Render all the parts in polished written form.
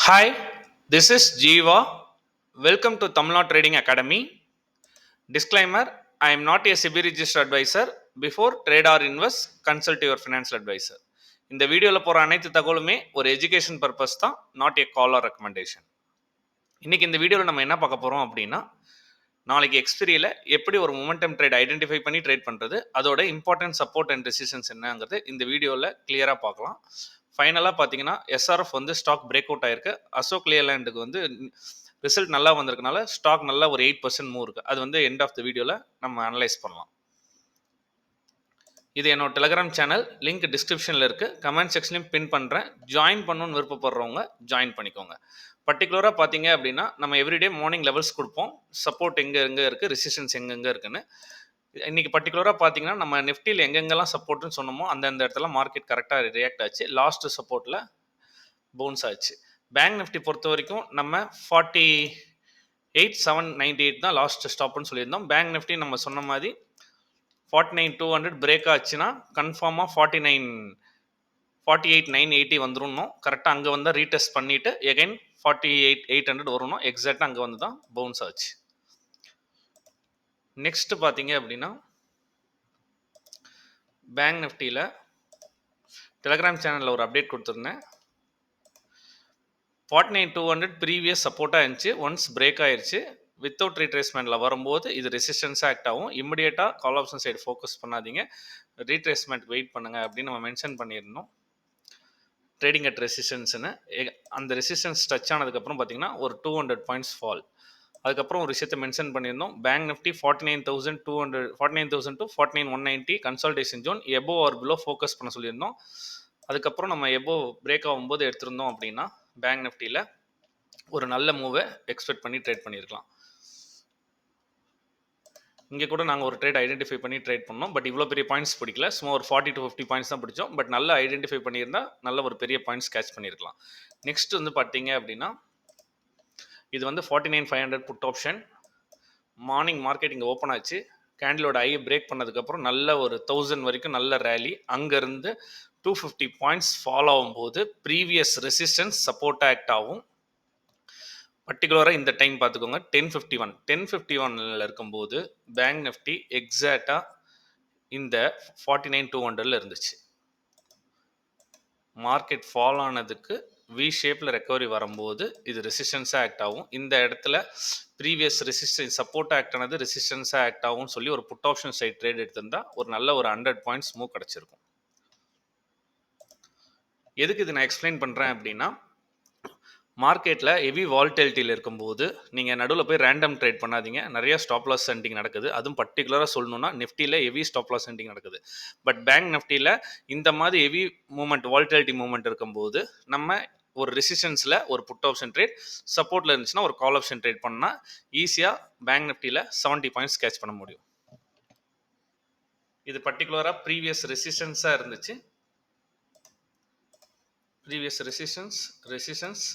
Hi, this is Jeeva. Welcome to Tamil Nadu Trading Academy. Disclaimer: I am not a SEBI registered advisor. Before trade or invest, consult your financial advisor. இந்த வீடியோவில் போகிற அனைத்து தகவலுமே ஒரு education purpose தான், not a call or recommendation. இன்னைக்கு இந்த வீடியோவில் நம்ம என்ன பார்க்க போகிறோம் அப்படின்னா, நாளைக்கு எக்ஸ்பிரியில் எப்படி ஒரு மொமெண்டம் ட்ரேட் ஐடென்டிஃபை பண்ணி ட்ரேட் பண்ணுறது, அதோட இம்பார்ட்டன்ட் சப்போர்ட் அண்ட் ரெசிஸ்டன்ஸ் என்னங்கிறது இந்த வீடியோவில் கிளியராக பார்க்கலாம். ஃபைனலாக பார்த்தீங்கன்னா எஸ்ஆர்எஃப் வந்து ஸ்டாக் பிரேக் அவுட் ஆயிருக்கு. அசோக் லேலேண்டுக்கு வந்து ரிசல்ட் நல்லா வந்திருக்கனால ஸ்டாக் நல்லா ஒரு 8% மூவ் இருக்குது. அது வந்து எண்ட் ஆஃப் த வீடியோவில் நம்ம அனலைஸ் பண்ணலாம். இது என்னோட டெலிகிராம் சேனல், லிங்க் டிஸ்கிரிப்ஷனில் இருக்குது, கமெண்ட் செக்ஷன்லையும் பின் பண்ணுறேன். ஜாயின் பண்ணணும்னு விருப்பப்படுறவங்க ஜாயின் பண்ணிக்கோங்க. பர்டிகுலராக பார்த்தீங்க அப்படின்னா நம்ம எவ்ரிடே மார்னிங் லெவல்ஸ் கொடுப்போம், சப்போர்ட் எங்கே இருக்குது, ரெசிஸ்டன்ஸ் எங்கெங்கே இருக்குன்னு. இன்னைக்கு பர்டிகுலராக பார்த்தீங்கன்னா நம்ம நிஃப்டியில் எங்கெங்கெல்லாம் சப்போர்ட்னு சொன்னோமோ அந்தந்த இடத்துல மார்க்கெட் கரெக்டாக ரியாக்ட் ஆச்சு. லாஸ்ட் சப்போர்ட்டில் பவுன்ஸ் ஆச்சு. பேங்க் நிஃப்டி பொறுத்த வரைக்கும் நம்ம 48,798 தான் லாஸ்ட் ஸ்டாப்னு சொல்லியிருந்தோம். பேங்க் நிஃப்டி நம்ம சொன்ன மாதிரி 49,200 பிரேக் ஆச்சுன்னா கன்ஃபார்மாக 48,980 வந்துடும். கரெக்டாக அங்கே வந்தால் ரீடெஸ்ட் பண்ணிவிட்டு எகைன் 48,800 வரணும். எக்ஸாக்டாக அங்கே வந்து தான் பவுன்ஸ் ஆச்சு. நெக்ஸ்ட் பார்த்தீங்க அப்படின்னா பேங்க் நிஃப்டியில் டெலிகிராம் சேனலில் ஒரு அப்டேட் கொடுத்துருந்தேன். 49,200 ப்ரீவியஸ் சப்போர்ட்டாக இருந்துச்சு. ஒன்ஸ் பிரேக் ஆயிடுச்சு, வித்தவுட் ரீட்ரேஸ்மெண்ட்டில் வரும்போது இது ரெசிஸ்டன்ஸாக ஆக்ட் ஆகும். இமிடியேட்டாக கால் ஆப்ஷன் சைடு ஃபோக்கஸ் பண்ணாதீங்க, ரீட்ரேஸ்மெண்ட் வெயிட் பண்ணுங்கள் அப்படின்னு நம்ம மென்ஷன் பண்ணியிருந்தோம். ட்ரேடிங் அட் ரெசிஸ்டன்ஸ்னு அந்த ரெசிஸ்டன்ஸ் டச் ஆனதுக்கப்புறம் பார்த்தீங்கன்னா ஒரு 200 பாயிண்ட்ஸ் ஃபால். அதுக்கப்புறம் ஒரு விஷயத்தை மென்ஷன் பண்ணியிருந்தோம். Bank Nifty 49,200 49,000 to 49,190 consolidation zone above or below focus பண்ண சொல்லியிருந்தோம். அதுக்கப்புறம் நம்ம எபோ பிரேக் ஆகும்போது எடுத்திருந்தோம் அப்படின்னா பேங்க் நிஃப்டியில் ஒரு நல்ல மூவை எக்ஸ்பெக்ட் பண்ணி ட்ரேட் பண்ணியிருக்கலாம். இங்கே கூட நாங்கள் ஒரு ட்ரேட் ஐடென்டிஃபை பண்ணி ட்ரேட் பண்ணோம். பட் இவ்வளோ பெரிய பாயிண்ட்ஸ் பிடிக்கல, சும்மா ஒரு 40 to 50 பாயிண்ட்ஸ் தான் பிடிச்சோம். பட் நல்லா ஐடென்டிஃபை பண்ணியிருந்தால் நல்ல ஒரு பெரிய பாயிண்ட்ஸ் கேட்ச் பண்ணியிருக்கலாம். நெக்ஸ்ட் வந்து பார்த்தீங்க அப்படின்னா இது வந்து 49,500 புட் ஆப்ஷன். மார்னிங் மார்க்கெட் இங்கே ஓப்பன் ஆச்சு, கேண்டிலோட ஐயை பிரேக் பண்ணதுக்கப்புறம் நல்ல ஒரு 1000 வரைக்கும் நல்ல ரேலி. அங்கேருந்து 250 பாயிண்ட்ஸ் ஃபாலோ ஆகும்போது ப்ரீவியஸ் ரெசிஸ்டன்ஸ் சப்போர்ட் ஆக்ட் ஆகும். பர்டிகுலராக இந்த டைம் பார்த்துக்கோங்க, 1051 இருக்கும்போது பேங்க் நிஃப்டி எக்ஸாக்டாக இந்த 49,200 இருந்துச்சு. மார்க்கெட் ஃபால் ஆனதுக்கு வி ஷேப்பில் ரெக்கவரி வரும்போது இது ரெசிஸ்டன்ஸாக ஆக்ட் ஆகும். இந்த இடத்துல ப்ரீவியஸ் ரெசிஸ்டன்ஸ் சப்போர்ட் ஆக்ட் ஆனது ரெசிஸ்டன்ஸாக ஆக்ட் ஆகும்னு சொல்லி ஒரு புட் ஆப்ஷன் சைட் ட்ரேட் எடுத்திருந்தா ஒரு நல்ல ஒரு 100 பாயிண்ட்ஸ் மூவ் கிடச்சிருக்கும். எதுக்கு இது நான் எக்ஸ்பிளைன் பண்ணுறேன் அப்படின்னா, மார்க்கெட்டில் ஹெவி வால்டிலிட்டியில் இருக்கும்போது நீங்கள் நடுவில் போய் ரேண்டம் ட்ரேட் பண்ணாதீங்க. நிறைய ஸ்டாப் லாஸ் சென்டிங் நடக்குது. அதுவும் பர்டிகுலராக சொல்லணும்னா நிஃப்டியில் ஹெவி ஸ்டாப் லாஸ் சென்டிங் நடக்குது. பட் பேங்க் நிஃப்டியில் இந்த மாதிரி ஹெவி மூவ்மெண்ட் வால்டிலிட்டி மூவ்மெண்ட் இருக்கும்போது நம்ம ஒரு ரெசிஸ்டன்ஸில் ஒரு புட் ஆப்ஷன் ட்ரேட், சப்போர்ட்டில் இருந்துச்சுன்னா ஒரு கால் ஆப்ஷன் ட்ரேட் பண்ணால் ஈஸியாக பேங்க் நிஃப்டியில் 70 பாயிண்ட்ஸ் கேட்ச் பண்ண முடியும். இது பர்டிகுலராக ப்ரீவியஸ் ரெசிஸ்டன்ஸாக இருந்துச்சு. ப்ரீவியஸ் ரெசிஸ்டன்ஸ்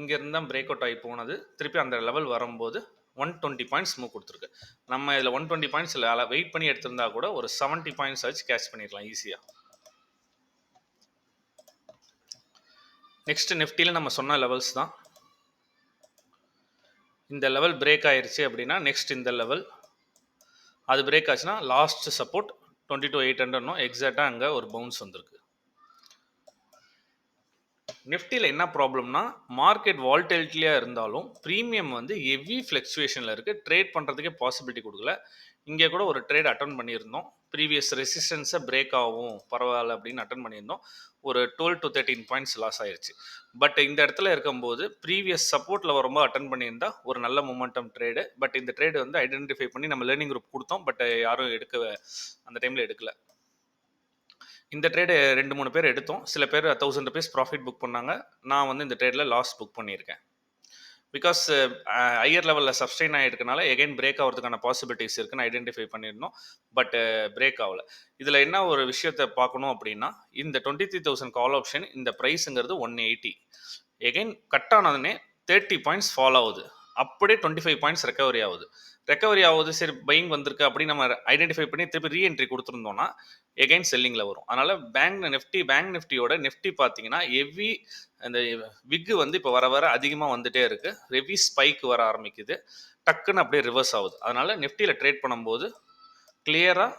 இங்கேருந்து தான் பிரேக் அவுட் ஆகி போனது. திருப்பி அந்த லெவல் வரும்போது 120 பாயிண்ட்ஸ் மூவ் கொடுத்துருக்கு. நம்ம இதில் 120 பாயிண்ட்ஸ் இல்லை, வெயிட் பண்ணி எடுத்திருந்தா கூட ஒரு 70 பாயிண்ட்ஸ் ஆச்சு கேட்ச் பண்ணிடலாம் ஈஸியாக. நெக்ஸ்ட் நிஃப்டியில் நம்ம சொன்ன லெவல்ஸ் தான். இந்த லெவல் பிரேக் ஆயிடுச்சு அப்படின்னா நெக்ஸ்ட் இந்த லெவல் அது பிரேக் ஆச்சுன்னா லாஸ்ட் சப்போர்ட் 22,800 எக்ஸாக்டாக அங்கே ஒரு பவுன்ஸ் வந்திருக்கு. நிஃப்டியில் என்ன ப்ராப்ளம்னா மார்க்கெட் வால்டிலிட்டியாக இருந்தாலும் ப்ரீமியம் வந்து ஹெவி ஃப்ளக்சுவேஷனில் இருக்குது, ட்ரேட் பண்ணுறதுக்கே பாசிபிலிட்டி கொடுக்கல. இங்கே கூட ஒரு ட்ரேட் அட்டன் பண்ணியிருந்தோம், ப்ரீவியஸ் ரெசிஸ்டன்ஸை பிரேக் ஆகும் பரவாயில்ல அப்படின்னு அட்டன் பண்ணியிருந்தோம். ஒரு 12 to 13 பாயிண்ட்ஸ் லாஸ் ஆயிடுச்சு. பட் இந்த இடத்துல இருக்கும்போது ப்ரீவியஸ் சப்போர்ட்டில் வரும்போது அட்டன் பண்ணியிருந்தா ஒரு நல்ல மொமெண்டம் ட்ரேடு. பட் இந்த ட்ரேடு வந்து ஐடென்டிஃபை பண்ணி நம்ம லேர்னிங் குரூப் கொடுத்தோம், பட் யாரும் அந்த டைமில் எடுக்கல. இந்த ட்ரேடு 2-3 பேர் எடுத்தோம். சில பேர் 1000 rupees ப்ராஃபிட் புக் பண்ணாங்க. நான் வந்து இந்த ட்ரேடில் லாஸ் புக் பண்ணியிருக்கேன். பிகாஸ் ஹையர் லெவலில் சப்ஸ்டெயின் ஆகிருக்கனால எகைன் பிரேக் ஆகிறதுக்கான பாசிபிலிட்டிஸ் இருக்குன்னு ஐடென்டிஃபை பண்ணியிருந்தோம். பட் பிரேக் ஆகலை. இதில் என்ன ஒரு விஷயத்தை பார்க்கணும் அப்படின்னா, இந்த 23,000 கால் ஆப்ஷன் இந்த ப்ரைஸுங்கிறது 180. எகைன் கட் ஆனதுனே 30 பாயிண்ட்ஸ் ஃபால் ஆகுது. அப்படியே 25 பாயிண்ட்ஸ் ரெக்கவரி ஆகுது சரி பையிங் வந்திருக்கு அப்படின்னு நம்ம ஐடென்டிஃபை பண்ணி திருப்பி ரீஎன்ட்ரி கொடுத்துருந்தோம்னா எகைன் செல்லிங்கில் வரும். அதனால பேங்க் நிஃப்டியோட நிஃப்டி பார்த்தீங்கன்னா ஹெவி அந்த விக்கு வந்து இப்போ வர வர அதிகமாக வந்துட்டே இருக்கு. ஹெவி ஸ்பைக் வர ஆரம்பிக்குது, டக்குன்னு அப்படியே ரிவர்ஸ் ஆகுது. அதனால நிஃப்டியில் ட்ரேட் பண்ணும்போது கிளியராக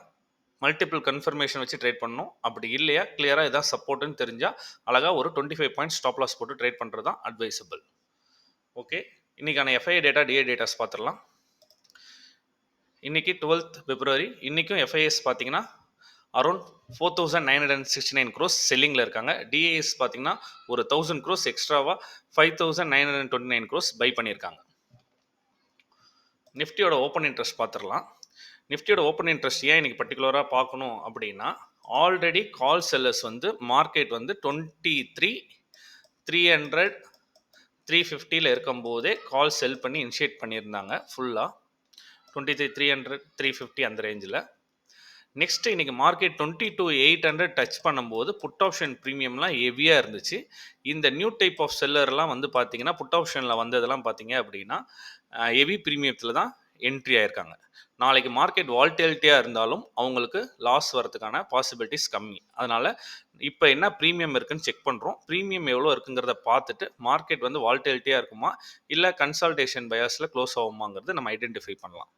மல்டிபிள் கன்ஃபர்மேஷன் வச்சு ட்ரேட் பண்ணணும். அப்படி இல்லையா கிளியராக இதான் சப்போர்ட்டுன்னு தெரிஞ்சால் அழகாக ஒரு 25 பாயிண்ட்ஸ் ஸ்டாப் லாஸ் போட்டு ட்ரேட் பண்ணுறது தான் அட்வைசபிள். ஓகே, இன்னைக்கான எஃப்ஐஏ டேட்டா டிஏ டேட்டாஸ் பார்த்துடலாம். இன்னைக்கு 12th February. இன்றைக்கும் எஃப்ஐஎஸ் பார்த்தீங்கன்னா அரௌண்ட் 4,969 crores செல்லிங்கில் இருக்காங்க. டிஏஎஸ் பார்த்தீங்கன்னா ஒரு 1,000 crores எக்ஸ்ட்ராவாக 5,929 crores பை பண்ணியிருக்காங்க. நிஃப்டியோட ஓப்பன் இன்ட்ரெஸ்ட் பார்த்துடலாம். நிஃப்டியோட ஓப்பன் இன்ட்ரெஸ்ட் ஏன் இன்னைக்கு பர்டிகுலராக பார்க்கணும் அப்படின்னா, ஆல்ரெடி கால் செல்லர்ஸ் வந்து மார்க்கெட் வந்து 23,300 350 இருக்கும்போதே கால் செல் பண்ணி இனிஷியேட் பண்ணியிருந்தாங்க ஃபுல்லாக 23,300 350 அந்த ரேஞ்சில். நெக்ஸ்ட் இன்னைக்கு மார்க்கெட் 22,800 டச் பண்ணும்போது புட் ஆப்ஷன் ப்ரீமியம்லாம் ஹெவியாக இருந்துச்சு. இந்த நியூ டைப் ஆஃப் செல்லர்லாம் வந்து பார்த்தீங்கன்னா புட் ஆப்ஷனில் வந்ததெல்லாம் பார்த்தீங்க அப்படின்னா ஹெவி ப்ரீமியத்தில் தான் என்ட்ரி ஆயிருக்காங்க. நாளைக்கு மார்க்கெட் வால்டிலிட்டியாக இருந்தாலும் அவங்களுக்கு லாஸ் வரதுக்கான பாசிபிலிட்டிஸ் கம்மி. அதனால் இப்போ என்ன ப்ரீமியம் இருக்குன்னு செக் பண்ணுறோம். ப்ரீமியம் எவ்வளோ இருக்குங்கிறத பார்த்துட்டு மார்க்கெட் வந்து வால்டிலிட்டியாக இருக்குமா இல்லை கன்சால்டேஷன் பயாஸில் க்ளோஸ் ஆகுமாங்கிறத நம்ம ஐடென்டிஃபை பண்ணலாம்.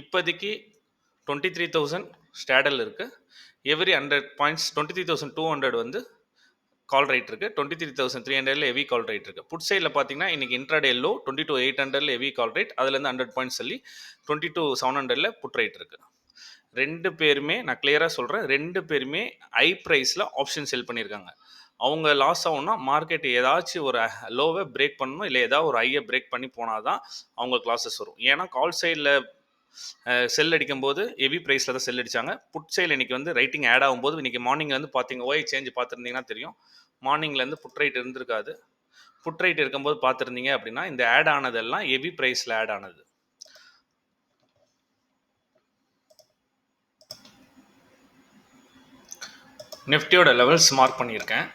இப்போதைக்கு 23,000 ஸ்டாடல் இருக்குது. எவ்ரி 100 பாயிண்ட்ஸ் 23,200 வந்து கால் ரைட் இருக்குது. 23,300 ஹெவி கால் ரைட் இருக்குது. புட் சைடில் பார்த்தீங்கன்னா இன்றைக்கி இன்ட்ராடே லோ 22,800 ஹெவி கால் ரைட், அதுலேருந்து 100 பாயிண்ட்ஸ் சொல்லி 22,700 புட் ரைட் இருக்குது. ரெண்டு பேருமே நான் கிளியராக சொல்கிறேன், ரெண்டு பேருமே ஹை ப்ரைஸில் ஆப்ஷன் செல் பண்ணியிருக்காங்க. அவங்க லாஸ் ஆகும்னா மார்க்கெட் ஏதாச்சும் ஒரு லோவை பிரேக் பண்ணணும், இல்லை ஏதாவது ஒரு ஹையை பிரேக் பண்ணி போனால் தான் அவங்களுக்கு லாஸஸ் வரும். ஏன்னா கால் சைடில் செல் அடிக்கும்போது ஹெவி ப்ரைஸில் தான் செல் அடித்தாங்க. புட் சைடில் இன்றைக்கி வந்து ரைட்டிங் ஆட் ஆகும்போது இன்றைக்கி மார்னிங்கில் வந்து பார்த்தீங்க ஓய் சேஞ்ச் பார்த்துருந்தீங்கன்னா தெரியும். மார்னிங்லேருந்து புட் ரைட் இருந்திருக்காது. புட் ரைட் இருக்கும்போது பார்த்துருந்தீங்க அப்படின்னா இந்த ஆட் ஆனதெல்லாம் ஹெவி ப்ரைஸில் ஆட் ஆனது. நிஃப்டியோட லெவல்ஸ் மார்க் பண்ணியிருக்கேன்.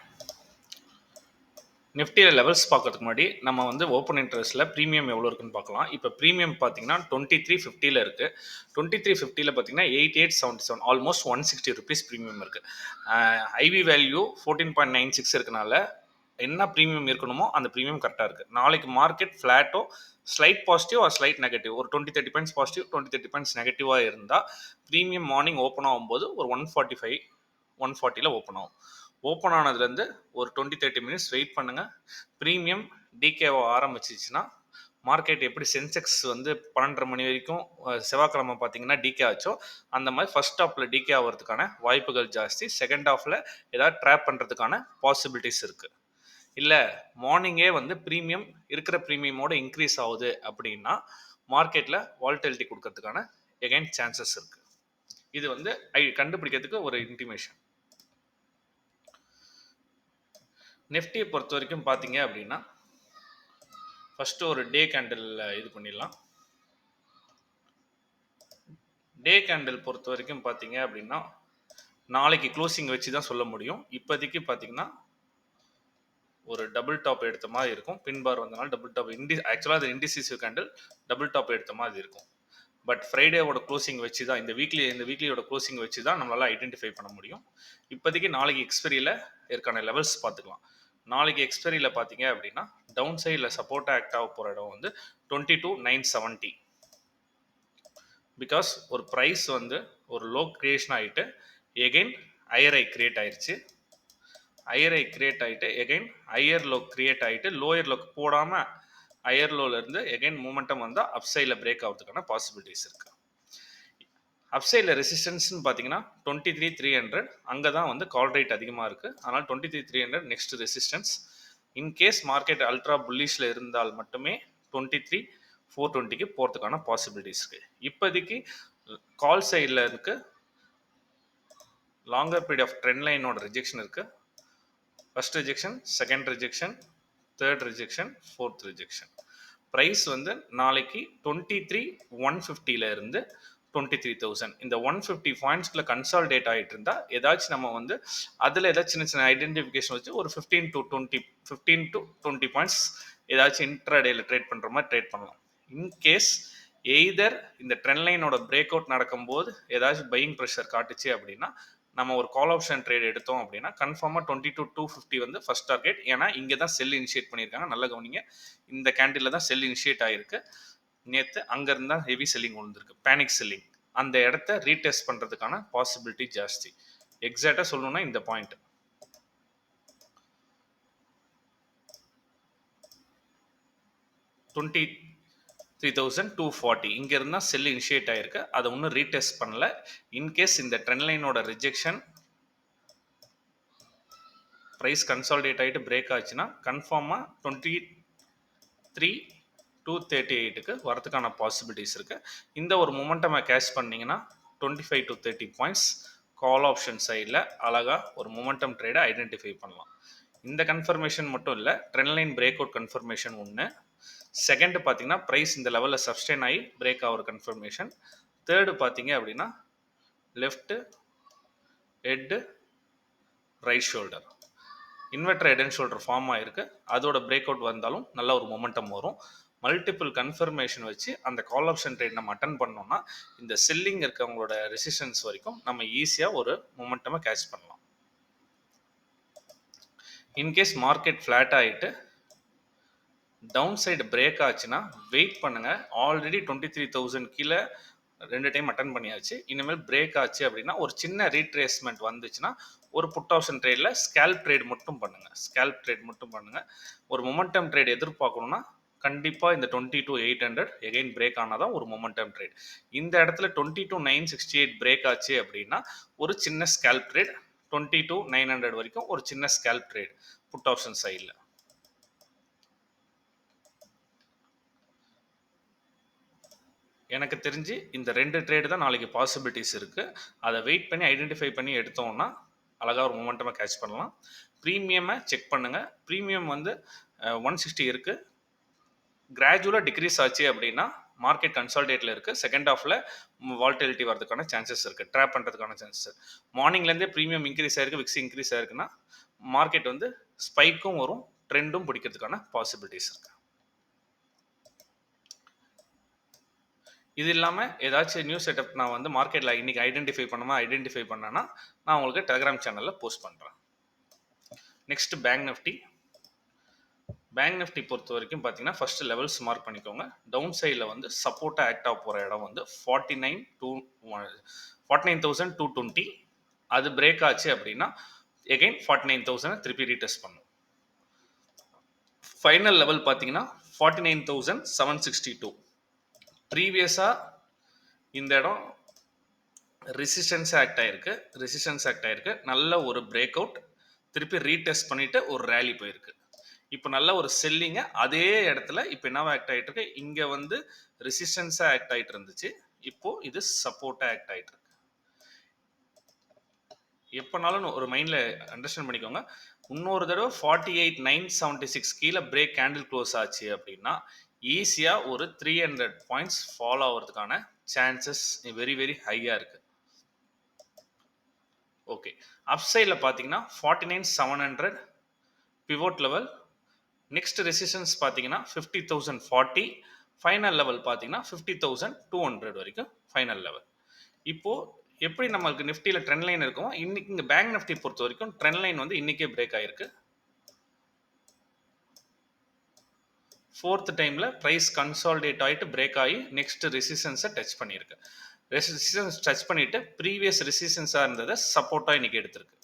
நிஃப்டியில் லெவல்ஸ் பார்க்கறதுக்கு முன்னாடி நம்ம வந்து ஓப்பன் இன்ட்ரெஸ்ட்டில் ப்ரீமியம் எவ்வளோ இருக்குன்னு பார்க்கலாம். இப்போ ப்ரீமியம் பார்த்தீங்கன்னா 2350 இருக்குது. 2350 பார்த்தீங்கன்னா 8877, ஆல்மோஸ்ட் 160 rupees ப்ரீமியம் இருக்குது. ஐவி வேல்யூ 14.96 இருக்கனால என்ன ப்ரீமியம் இருக்கணுமோ அந்த ப்ரீமியம் கரெக்டாக இருக்குது. நாளைக்கு மார்க்கெட் ஃப்ளாட்டோ slight positive or slight negative ஒரு 20-30 பாயிண்ட்ஸ் பாசிட்டிவ் 20-30 பாயிண்ட்ஸ் நெகட்டிவாக இருந்தால் ப்ரீமியம் மார்னிங் ஓப்பன் ஆகும்போது ஒரு 145-140 ஓப்பன் ஆகும். ஓப்பன் ஆனதுலேருந்து ஒரு 20-30 மினிட்ஸ் வெயிட் பண்ணுங்கள். ப்ரீமியம் டிகேவ ஆரம்பிச்சிச்சுன்னா மார்க்கெட் எப்படி சென்செக்ஸ் வந்து 12:30 மணி வரைக்கும் செவ்வாய்க்கிழமை பார்த்தீங்கன்னா டிகே ஆச்சோ அந்த மாதிரி ஃபர்ஸ்ட் ஹாஃபில் டிகே ஆகிறதுக்கான வாய்ப்புகள் ஜாஸ்தி. செகண்ட் ஹாஃபில் ஏதாவது ட்ராப் பண்ணுறதுக்கான பாசிபிலிட்டிஸ் இருக்குது. இல்லை மார்னிங்கே வந்து ப்ரீமியம் இருக்கிற ப்ரீமியமோட இன்க்ரீஸ் ஆகுது அப்படின்னா மார்க்கெட்டில் வால்டிலிட்டி கொடுக்கறதுக்கான எகைன் சான்சஸ் இருக்குது. இது வந்து கண்டுபிடிக்கிறதுக்கு ஒரு இன்டிமேஷன். நிஃப்டியை பொறுத்த வரைக்கும் பார்த்தீங்க அப்படின்னா ஃபஸ்ட்டு ஒரு டே கேண்டில் இது பண்ணிடலாம். டே கேண்டில் பொறுத்த வரைக்கும் பார்த்தீங்க அப்படின்னா நாளைக்கு க்ளோசிங் வச்சு தான் சொல்ல முடியும். இப்போதைக்கு பார்த்தீங்கன்னா ஒரு டபுள் டாப் எடுத்த மாதிரி இருக்கும். பின் பார் வந்தனால டபுள் டாப் ஆக்சுவலாக அது இண்டிசிசிவ் கேண்டில் டபுள் டாப் எடுத்த மாதிரி இருக்கும். பட் ஃப்ரைடேவோட க்ளோசிங் வச்சு தான் இந்த வீக்லியோட க்ளோசிங் வச்சு தான் நம்மளால் ஐடென்டிஃபை பண்ண முடியும். இப்போதைக்கு நாளைக்கு எக்ஸ்பெரியில் இருக்கான லெவல்ஸ் பார்த்துக்கலாம். நாளைக்கு எக்ஸ்பெரியில் பார்த்தீங்க அப்படின்னா டவுன் சைடில் சப்போர்ட்டாக ஆக்ட் ஆக போகிற இடம் வந்து 22,970. பிகாஸ் ஒரு ப்ரைஸ் வந்து ஒரு லோ கிரியேஷன் ஆகிட்டு எகெயின் ஹையர் ஐ கிரியேட் ஆயிடுச்சு. ஹையர் ஐ கிரியேட் ஆகிட்டு எகெயின் ஹையர் லோ கிரியேட் ஆகிட்டு லோயர் லோக்கு போடாமல் ஹையர் லோலேருந்து எகெயின் மூமெண்டம் வந்தால் அப்சைடில் பிரேக் ஆகிறதுக்கான பாசிபிலிட்டிஸ் இருக்குது. அப்சைடில் ரெசிஸ்டன்ஸ்னு பார்த்தீங்கன்னா 23,300 அங்கே தான் வந்து கால் ரேட் அதிகமாக இருக்குது. அதனால் 23,300 next resistance. In case market ultra புல்லிஷில் இருந்தால் மட்டுமே 23,420 போகிறதுக்கான பாசிபிலிட்டிஸ் இருக்குது. இப்போதைக்கு கால் சைடில் இருக்குது லாங்கர் பீரியட் ஆஃப் ட்ரெண்ட் லைனோட ரிஜெக்ஷன் இருக்குது. First rejection, second rejection, third rejection, fourth rejection. Price வந்து நாளைக்கு 23,150 இருந்து 23,000 இந்த 150 பாயிண்ட்ஸ்குள்ள கன்சால்டேட் ஆகிட்டு இருந்தால் ஏதாச்சும் நம்ம வந்து அதில் ஏதாச்சும் சின்ன சின்ன ஐடென்டிஃபிகேஷன் வச்சு ஒரு 15 to 20 பாயிண்ட்ஸ் ஏதாச்சும் இன்ட்ராடேல ட்ரேட் பண்ணுற மாதிரி ட்ரேட் பண்ணலாம். இன்கேஸ் எய்தர் இந்த ட்ரெண்ட் லைனோட பிரேக் அவுட் நடக்கும்போது ஏதாச்சும் பையிங் ப்ரெஷர் காட்டுச்சு அப்படின்னா நம்ம ஒரு கால் ஆப்ஷன் ட்ரேட் எடுத்தோம் அப்படின்னா கன்ஃபார்மாக 22,250 வந்து ஃபர்ஸ்ட் டார்கெட். ஏன்னா இங்கே தான் செல் இனிஷியேட் பண்ணியிருக்காங்க. நல்ல கவனிங்க, இந்த கேண்டில் தான் செல் இனிஷியேட் ஆகிருக்கு. நேற்று அங்கேருந்து தான் ஹெவி செல்லிங் விழுந்திருக்கு, பேனிக் செல்லிங். அந்த இடத்த ரீடெஸ்ட் பண்ணுறதுக்கான பாசிபிலிட்டி ஜாஸ்தி. எக்ஸாக்டாக சொல்லணும்னா இந்த பாயிண்ட் 23,240 இங்க இருந்தா செல் இனிஷியேட் ஆயிருக்கு. அதை ஒன்றும் ரீடெஸ்ட் பண்ணல. இன்கேஸ் இந்த ட்ரெண்ட் லைனோட ரிஜெக்ஷன் ப்ரைஸ் கன்சாலிடேட் ஆகிட்டு பிரேக் ஆச்சுன்னா கன்ஃபார்மாக 23,238க்கு வரதுக்கான பாசிபிலிட்டிஸ் இருக்கு. இந்த ஒரு மொமெண்டமை கேஷ் பண்ணீங்கன்னா 25 to 30 பாயிண்ட்ஸ் கால் ஆப்ஷன் சைடில் அழகா ஒரு மொமெண்டம் ட்ரேடை ஐடென்டிஃபை பண்ணலாம். இந்த கன்ஃபர்மேஷன் மட்டும் இல்லை, trend line break out confirmation ஒன்று. செகண்ட் பார்த்தீங்கன்னா ப்ரைஸ் இந்த லெவலில் சப்ஸ்டெயின் ஆகி பிரேக் ஆகிற கன்ஃபர்மேஷன். தேர்டு பார்த்தீங்க அப்படின்னா left head right shoulder inverter head and shoulder form ஆகிருக்கு. அதோட பிரேக் அவுட் வந்தாலும் நல்ல ஒரு மொமெண்டம் வரும். மல்டிபிள் கன்ஃபர்மேஷன் வச்சு அந்த கால் ஆப்ஷன் ட்ரேட் நம்ம அட்டன் பண்ணோம்னா இந்த செல்லிங் இருக்கவங்களோட ரெசிஸ்டன்ஸ் வரைக்கும் நம்ம ஈஸியாக ஒரு மொமெண்டமை கேட்ச் பண்ணலாம். இன்கேஸ் மார்க்கெட் ஃப்ளாட் ஆகிட்டு டவுன் சைடு பிரேக் ஆச்சுன்னா வெயிட் பண்ணுங்க. ஆல்ரெடி 23,000 கீழே 2 டைம் அட்டன் பண்ணியாச்சு. இனிமேல் பிரேக் ஆச்சு அப்படின்னா ஒரு சின்ன ரீட்ரேஸ்மெண்ட் வந்துச்சுன்னா ஒரு புட் ஆப்ஷன் ட்ரேடில் ஸ்கேல்ப் ட்ரேட் மட்டும் பண்ணுங்க. ஸ்கேல்ப் ட்ரேட் மட்டும் பண்ணுங்க. ஒரு மொமெண்டம் ட்ரேட் எதிர்பார்க்கணும்னா கண்டிப்பாக இந்த 22,800 எகைன் பிரேக் ஆனால் தான் ஒரு மொமெண்டம் ட்ரேட். இந்த இடத்துல 22,968 பிரேக் ஆச்சு அப்படின்னா ஒரு சின்ன ஸ்கேல்ப் ட்ரேட் 22,900 வரைக்கும் ஒரு சின்ன ஸ்கேல்ப் ட்ரேட் புட் ஆப்ஷன் சைடில். எனக்கு தெரிஞ்சு இந்த 2 ட்ரேடு தான் நாளைக்கு பாசிபிலிட்டிஸ் இருக்குது. அதை வெயிட் பண்ணி ஐடென்டிஃபை பண்ணி எடுத்தோம்னா அழகாக ஒரு மொமெண்டமாக கேட்ச் பண்ணலாம். ப்ரீமியமை செக் பண்ணுங்கள். ப்ரீமியம் வந்து 160 இருக்குது. கிராஜுவலாக டிக்ரீஸ் ஆச்சு அப்படின்னா மார்க்கெட் கன்சால்டேட்டில் இருக்குது. செகண்ட் ஹாஃபில் வால்டிலிட்டி வரதுக்கான சான்சஸ் இருக்குது, ட்ராப் பண்ணுறதுக்கான சான்சஸ். மார்னிங்லேருந்தே ப்ரீமியம் இன்க்ரீஸ் ஆயிருக்கு, விக்ஸ் இன்க்ரீஸ் ஆயிருக்குன்னா மார்க்கெட் வந்து ஸ்பைக்கும் வரும், ட்ரெண்டும் பிடிக்கிறதுக்கான பாசிபிலிட்டிஸ் இருக்குது. இது இல்லாமல் ஏதாச்சும் நியூ செட்டப் நான் வந்து மார்க்கெட்டில் இன்றைக்கி ஐடென்டிஃபை பண்ணேன்னா நான் உங்களுக்கு டெலிகிராம் சேனலில் போஸ்ட் பண்ணுறேன். Next bank Nifty. Bank Nifty பொறுத்த வரைக்கும் பார்த்தீங்கன்னா ஃபர்ஸ்ட் லெவல்ஸ் மார்க் பண்ணிக்கோங்க. டவுன் சைடில் வந்து சப்போர்ட்டாக ஆக்ட் ஆக போகிற இடம் வந்து 49,220. அது பிரேக் ஆச்சு அப்படின்னா எகைன் 49,000 திருப்பி ரீடெஸ்ட் பண்ணும். ஃபைனல் லெவல் பார்த்தீங்கன்னா 49,762. ப்ரீவியஸாக இந்த இடம் ரெசிஸ்டன்ஸ் ஆக்ட் ஆகிருக்கு. நல்ல ஒரு பிரேக் அவுட் திருப்பி ரீடெஸ்ட் பண்ணிவிட்டு ஒரு ரேலி போயிருக்கு. இப்போ நல்ல ஒரு செல்லிங்க அதே இடத்துல இப்போ என்னவா ஆக்ட் ஆகிட்டு இருக்கு, இங்கே வந்து ரெசிஸ்டன்ஸாக ஆக்ட் ஆகிட்டு இருந்துச்சு, இப்போ இது சப்போர்ட்டாக ஆக்ட் ஆகிட்டு இருக்கு. எப்போனாலும் ஒரு மைண்டில் அண்டர்ஸ்டாண்ட் பண்ணிக்கோங்க. இன்னொரு தடவை 48,976 கீழே பிரேக் கேண்டில் க்ளோஸ் ஆச்சு அப்படின்னா ஈஸியாக ஒரு 300 பாயிண்ட்ஸ் ஃபாலோ ஆகிறதுக்கான சான்சஸ் வெரி வெரி ஹையாக இருக்குது. ஓகே, அப்சைடில் பார்த்தீங்கன்னா 49,700 பிவோட் லெவல். நெக்ஸ்ட் ரெசிஸ்டன்ஸ் பார்த்தீங்கன்னா 50,040. ஃபைனல் லெவல் பார்த்தீங்கன்னா 50,200 வரைக்கும் ஃபைனல் லெவல். இப்போது எப்படி நம்மளுக்கு நிஃப்டியில் ட்ரெண்ட் லைன் இருக்கும், இன்னைக்கு இங்கே பேங்க் நிஃப்டி பொறுத்த வரைக்கும் ட்ரெண்ட் லைன் வந்து இன்றைக்கே பிரேக் ஆகிருக்கு. 4th டைமில் ப்ரைஸ் கன்சாலிடேட் ஆகிட்டு பிரேக் ஆகி நெக்ஸ்ட் ரெசிஸ்டன்ஸை டச் பண்ணியிருக்கு. ரெசிஸ்டன்ஸ் டச் பண்ணிவிட்டு ப்ரீவியஸ் ரெசிஸ்டன்ஸாக இருந்ததை சப்போர்ட்டாக இன்றைக்கி எடுத்திருக்கு.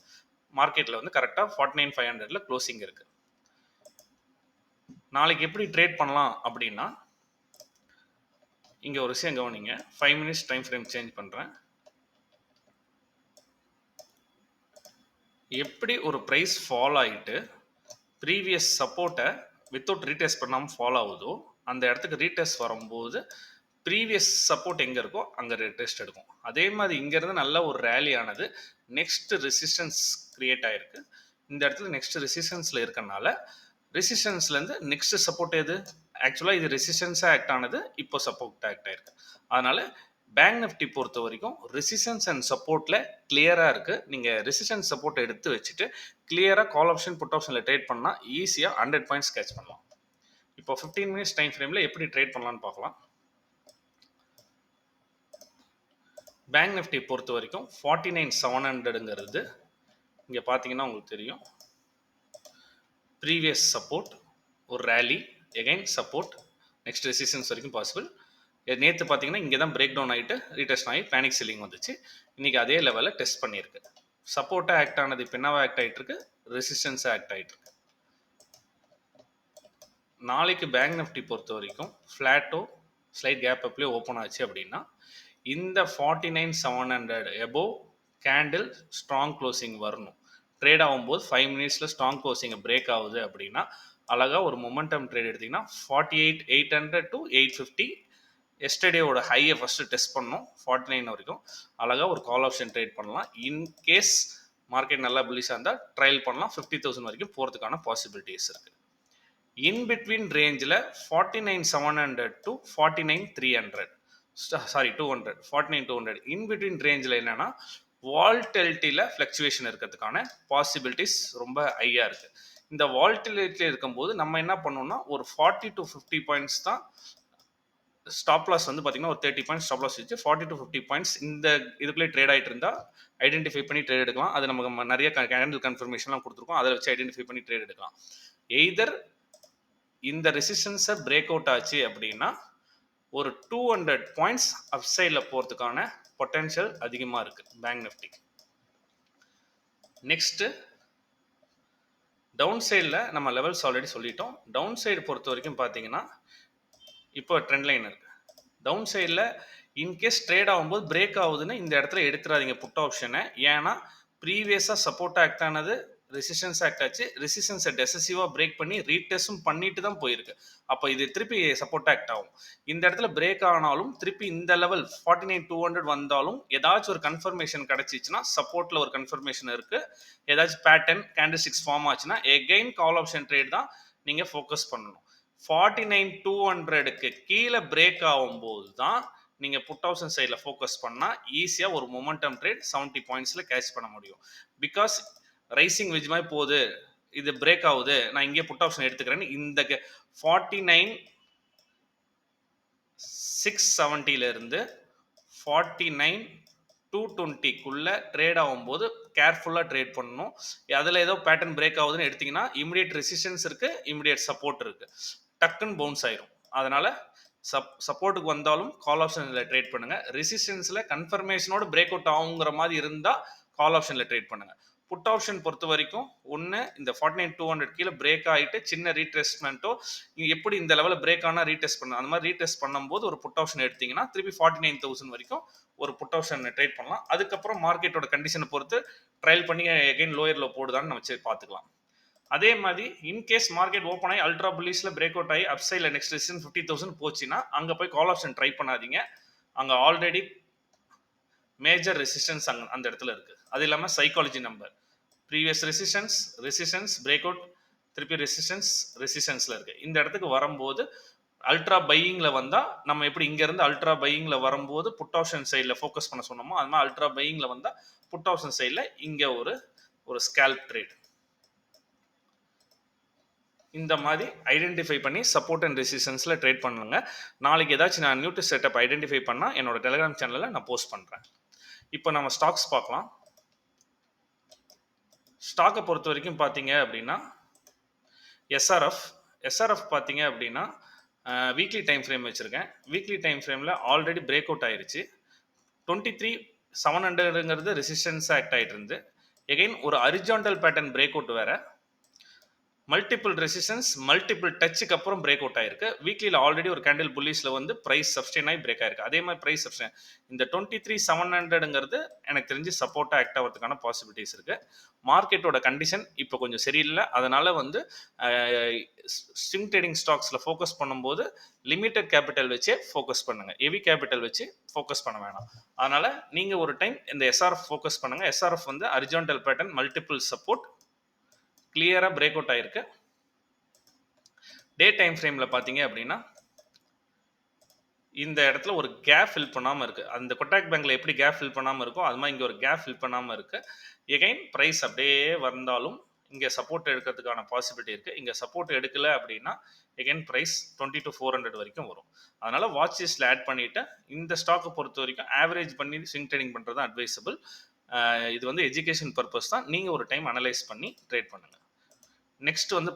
மார்க்கெட்டில் வந்து கரெக்டாக 49,500 க்ளோசிங் இருக்குது. நாளைக்கு எப்படி ட்ரேட் பண்ணலாம் அப்படின்னா இங்கே ஒரு விஷயம் கவனிங்க. 5 minutes டைம் ஃப்ரேம் சேஞ்ச் பண்ணுறேன். எப்படி ஒரு ப்ரைஸ் ஃபால் ஆகிட்டு ப்ரீவியஸ் சப்போர்ட்டை வித்தவுட் ரீடெஸ்ட் பண்ணாமல் ஃபாலோ ஆகுதோ அந்த இடத்துக்கு ரீடெஸ்ட் வரும்போது ப்ரீவியஸ் சப்போர்ட் எங்கே இருக்கோ அங்கே ரீடெஸ்ட் எடுக்கும். அதே மாதிரி இங்கேருந்து நல்ல ஒரு ரேலி ஆனது நெக்ஸ்ட் ரெசிஸ்டன்ஸ் கிரியேட் ஆகிருக்கு. இந்த இடத்துல நெக்ஸ்ட் ரெசிஸ்டன்ஸில் இருக்கனால ரெசிஸ்டன்ஸ்லேருந்து நெக்ஸ்ட் சப்போர்ட் எது, ஆக்சுவலாக இது ரெசிஸ்டன்ஸாக ஆக்ட் ஆனது, இப்போ சப்போர்ட் ஆக்ட் ஆகிருக்கு. அதனால் பேங்க் நிஃப்டி பொறுத்த வரைக்கும் ரெசிஸ்டன்ஸ் அண்ட் சப்போர்ட்டில் கிளியராக இருக்குது. நீங்கள் ரெசிஸ்டன்ஸ் சப்போர்ட்டை எடுத்து வச்சுட்டு கிளியராக கால் ஆப்ஷன் புட் ஆப்ஷனில் ட்ரேட் பண்ணால் ஈஸியாக 100 பாயிண்ட்ஸ் கேட்ச் பண்ணலாம். இப்போ 15 மினிட்ஸ் டைம் ஃப்ரேமில் எப்படி ட்ரேட் பண்ணலான்னு பார்க்கலாம். பேங்க் நிஃப்டி பொறுத்த வரைக்கும் 49,700ங்கிறது இங்கே பார்த்தீங்கன்னா உங்களுக்கு தெரியும். ப்ரீவியஸ் சப்போர்ட், ஒரு rally, again support, next resistance வரைக்கும் பாசிபிள். நேற்று பார்த்தீங்கன்னா இங்கே தான் பிரேக் டவுன் ஆகிட்டு ரீடெஸ்ட் ஆகி பேனிக் செல்லிங் வந்துச்சு. இன்றைக்கி அதே லெவலில் டெஸ்ட் பண்ணியிருக்கு. சப்போர்ட்டாக ஆக்ட் ஆனது இப்போ என்னவா ஆக்ட் ஆகிட்டு இருக்கு, ரெசிஸ்டன்ஸாக ஆக்ட் ஆகிட்டு இருக்கு. நாளைக்கு பேங்க் நிஃப்டி பொறுத்த வரைக்கும் ஃப்ளாட்டோ ஸ்லைட் கேப் அப்லேயே ஓப்பன் ஆச்சு அப்படின்னா இந்த 49,700 எபோவ் கேண்டில் ஸ்ட்ராங் க்ளோசிங் வரணும். ட்ரேட் ஆகும்போது 5 மினிட்ஸில் ஸ்ட்ராங் க்ளோசிங் பிரேக் ஆகுது அப்படின்னா அழகாக ஒரு மொமெண்டம் ட்ரேட் எடுத்திங்கன்னா 48,800 to 850 எஸ்டர்டேவோட ஹையை ஃபஸ்ட்டு டெஸ்ட் பண்ணோம். 49 வரைக்கும் அழகாக ஒரு கால் ஆப்ஷன் ட்ரேட் பண்ணலாம். இன்கேஸ் மார்க்கெட் நல்லா புல்லிஷாக இருந்தால் ட்ரையல் பண்ணலாம். 50,000 வரைக்கும் போகிறதுக்கான பாசிபிலிட்டிஸ் இருக்குது. இன் பிட்வீன் ரேஞ்சில் 49,700 to 49,300 200 49,200 இன் பிட்வீன் ரேஞ்சில் என்னன்னா வால்டெலிட்டியில் ஃப்ளக்சுவேஷன் இருக்கிறதுக்கான பாசிபிலிட்டிஸ் ரொம்ப ஹையாக இருக்குது. இந்த வால்டெலிட்டியில் இருக்கும்போது நம்ம என்ன பண்ணோம்னா ஒரு 40 to 50 பாயிண்ட்ஸ் தான் ஸ்டாப் லாஸ் வந்து பார்த்தீங்கன்னா ஒரு 30 பாயிண்ட்ஸ் ஸ்டாப் லாஸ் வச்சு 40 to 50 பாயிண்ட்ஸ் இந்த இதுக்குள்ளே ட்ரேட் ஆகிட்டு இருந்தால் ஐடென்டிஃபை பண்ணி ட்ரேட் எடுக்கலாம். அது நமக்கு நிறைய கேண்டில் கன்ஃபர்மேஷன்லாம் கொடுத்துருக்கோம். அதை வச்சு ஐடென்டிஃபை பண்ணி ட்ரேட் எடுக்கலாம். எய்தர் இந்த ரெசிஸ்டன்ஸை பிரேக் அவுட் ஆச்சு அப்படின்னா ஒரு 200 பாயிண்ட்ஸ் அப் சைடில் போகிறதுக்கான பொட்டென்ஷியல் அதிகமாக இருக்குது பேங்க் நிஃப்டி. நெக்ஸ்ட்டு டவுன் சைடில் நம்ம லெவல்ஸ் ஆல்ரெடி சொல்லிட்டோம். டவுன் சைடு பொறுத்த வரைக்கும் பார்த்தீங்கன்னா இப்போ ட்ரெண்ட் லைன் இருக்குது. டவுன் சைடில் இன்கேஸ் ட்ரேட் ஆகும்போது பிரேக் ஆகுதுன்னு இந்த இடத்துல எடுத்துடாதீங்க புட் ஆப்ஷனை. ஏன்னா ப்ரீவியஸாக சப்போர்ட் ஆக்ட் ஆனது ரெசிஸ்டன்ஸ் ஆக்ட் ஆச்சு. ரெசிஸ்டன்ஸை டெசசிவாக பிரேக் பண்ணி ரீடெஸ்டும் பண்ணிட்டு தான் போயிருக்கு. அப்போ இது திருப்பி சப்போர்ட் ஆக்ட் ஆகும். இந்த இடத்துல பிரேக் ஆனாலும் திருப்பி இந்த லெவல் 49,200 வந்தாலும் ஏதாச்சும் ஒரு கன்ஃபர்மேஷன் கிடைச்சிச்சுன்னா சப்போர்ட்டில் ஒரு கன்ஃபர்மேஷன் இருக்குது. ஏதாச்சும் பேட்டர்ன் கேண்டில்ஸ்டிக்ஸ் ஃபார்ம் ஆச்சுன்னா எகெயின் கால் ஆப்ஷன் ட்ரேட் தான் நீங்கள் ஃபோக்கஸ் பண்ணணும். 49,200க்கு கீழே பிரேக் ஆகும்போது தான் நீங்கள் புட் ஆப்ஷன் சைடில் ஃபோக்கஸ் பண்ணால் ஈஸியாக ஒரு மொமெண்டம் ட்ரேட் 70 பாயிண்ட்ஸில் கேட்ச் பண்ண முடியும். பிகாஸ் ரைசிங் வெஜ் மாதிரி போகுது, இது பிரேக் ஆகுது, நான் இங்கே புட் ஆப்ஷன் எடுத்துக்கிறேன்னு இந்த 49,670 49,220க்குள்ளே ட்ரேட் ஆகும்போது கேர்ஃபுல்லாக ட்ரேட் பண்ணணும். அதில் ஏதோ பேட்டர்ன் பிரேக் ஆகுதுன்னு எடுத்திங்கன்னா இமிடியேட் ரெசிஸ்டன்ஸ் இருக்குது, இமிடியேட் சப்போர்ட் இருக்குது, டக்குன்னு பவுன்ஸ் ஆயிரும். அதனால் சப்போர்ட்டுக்கு வந்தாலும் கால் ஆப்ஷனில் ட்ரேட் பண்ணுங்கள். ரெசிஸ்டன்ஸில் கன்ஃபர்மேஷனோட பிரேக் அவுட் ஆகுங்கிற மாதிரி இருந்தால் கால் ஆப்ஷனில் ட்ரேட் பண்ணுங்கள். புட் ஆப்ஷன் பொறுத்த வரைக்கும் ஒன்று இந்த 49,200 கீழே பிரேக் ஆகிட்டு சின்ன ரீடெஸ்ட்மெண்ட்டோ எப்படி இந்த லெவலில் பிரேக் ஆனால் ரீடெஸ்ட் பண்ண அந்த மாதிரி ரீடெஸ்ட் பண்ணும்போது ஒரு புட் ஆப்ஷன் எடுத்தீங்கன்னா திருப்பி 49,000 வரைக்கும் ஒரு புட் ஆப்ஷன் ட்ரேட் பண்ணலாம். அதுக்கப்புறம் மார்க்கெட்டோட கண்டிஷனை பொறுத்து ட்ரையல் பண்ணி எகைன் லோயரில் போடுதான்னு நம்ம வச்சு பார்த்துக்கலாம். அதே மாதிரி இன்கேஸ் மார்க்கெட் ஓப்பன் ஆகி அல்ட்ரா புல்லிஷில் பிரேக் அவுட் ஆகி அப் சைடில் நெக்ஸ்ட் ரெசிஸ்டன்ஸ் 50,000 போச்சுன்னா அங்கே போய் கால் ஆப்ஷன் ட்ரை பண்ணாதீங்க. அங்கே ஆல்ரெடி மேஜர் ரெசிஸ்டன்ஸ் அந்த இடத்துல இருக்குது. அது இல்லாமல் psychology number previous resistance break out திருப்பி ரெசிஸ்டன்ஸில் இருக்குது. இந்த இடத்துக்கு வரும்போது அல்ட்ரா பையிங்கில் வந்தால் நம்ம எப்படி இங்கேருந்து அல்ட்ரா பையிங்கில் வரும்போது புட் ஆப்ஷன் சைடில் ஃபோக்கஸ் பண்ண சொன்னோமோ அது மாதிரி அல்ட்ரா பையிங்கில் வந்தால் புட் ஆப்ஷன் சைடில் இங்கே ஒரு ஸ்கேல்ப் ட்ரேட் இந்த மாதிரி ஐடென்டிஃபை பண்ணி சப்போர்ட் அண்ட் ரெசிஸ்டன்ஸில் ட்ரேட் பண்ணுங்க. நாளைக்கு ஏதாச்சும் நான் நியூ செட்டப் ஐடென்டிஃபை பண்ணால் என்னோட டெலிகிராம் சேனலில் நான் போஸ்ட் பண்ணுறேன். இப்போ நம்ம ஸ்டாக்ஸ் பார்க்கலாம். ஸ்டாக்கை பொறுத்த வரைக்கும் பார்த்தீங்க அப்படின்னா எஸ்ஆர்எஃப் பார்த்தீங்க அப்படின்னா வீக்லி டைம் ஃப்ரேம் வச்சுருக்கேன். வீக்லி டைம் ஃப்ரேமில் ஆல்ரெடி பிரேக் அவுட் ஆயிடுச்சு. 23,700ங்கிறது ரெசிஸ்டன்ஸ் ஆக்ட் ஆகிட்டு இருந்து எகைன் ஒரு ஹரிசாண்டல் பேட்டர்ன் பிரேக் அவுட் வேறு மல்டிபிள் ரெசிஸ்டன்ஸ் மல்டிபிள் டச்சுக்கு அப்புறம் பிரேக் அவுட் ஆயிருக்கு. வீக்லியில் ஆல்ரெடி ஒரு கேண்டில் புல்லிஷில் வந்து ப்ரைஸ் சப்ஸ்டெயின் ஆகி பிரேக் ஆயிருக்கு. அதே மாதிரி ப்ரைஸ் சப்ஸ்டெயின் இந்த 23,700ங்கிறது எனக்கு தெரிஞ்சு சப்போர்ட்டாக ஆக்ட் ஆகிறதுக்கான பாசிபிலிட்டிஸ் இருக்குது. மார்க்கெட்டோட கண்டிஷன் இப்போ கொஞ்சம் சரியில்லை. அதனால் வந்து ஸ்விங் ட்ரேடிங் ஸ்டாக்ஸில் ஃபோக்கஸ் பண்ணும்போது லிமிட்டட் கேபிட்டல் வச்சே ஃபோக்கஸ் பண்ணுங்கள். ஹெவி கேபிட்டல் வச்சு ஃபோக்கஸ் பண்ண வேணாம். அதனால் நீங்கள் ஒரு டைம் இந்த எஸ்ஆர்எஃப் ஃபோக்கஸ் பண்ணுங்கள். எஸ்ஆர்எஃப் வந்து ஹரிசாண்டல் பேட்டர்ன் மல்டிபிள் சப்போர்ட் கிளியராக பிரேக் அவுட் ஆயிருக்கு. டே டைம் ஃப்ரேமில் பார்த்தீங்க அப்படின்னா இந்த இடத்துல ஒரு கேப் ஃபில் பண்ணாமல் இருக்குது. அந்த கொட்டாக் பேங்க்ல எப்படி கேப் ஃபில் பண்ணாமல் இருக்கோ அது மாதிரி இங்கே ஒரு கேப் ஃபில் பண்ணாமல் இருக்குது. எகைன் ப்ரைஸ் அப்படியே வந்தாலும் இங்கே சப்போர்ட் எடுக்கிறதுக்கான பாசிபிலிட்டி இருக்குது. இங்கே சப்போர்ட் எடுக்கலை அப்படின்னா எகைன் ப்ரைஸ் 20 to 400 வரைக்கும் வரும். அதனால் வாட்ச் லிஸ்ட்டில் ஆட் பண்ணிவிட்டு இந்த ஸ்டாக்கை பொறுத்த வரைக்கும் ஆவரேஜ் பண்ணி ஸ்விங் ட்ரேடிங் பண்ணுறது தான் அட்வைசபிள். இது வந்து எஜுகேஷன் பர்பஸ் தான். நீங்கள் ஒரு டைம் அனலைஸ் பண்ணி ட்ரேட் பண்ணுங்கள். நெக்ஸ்ட் வந்து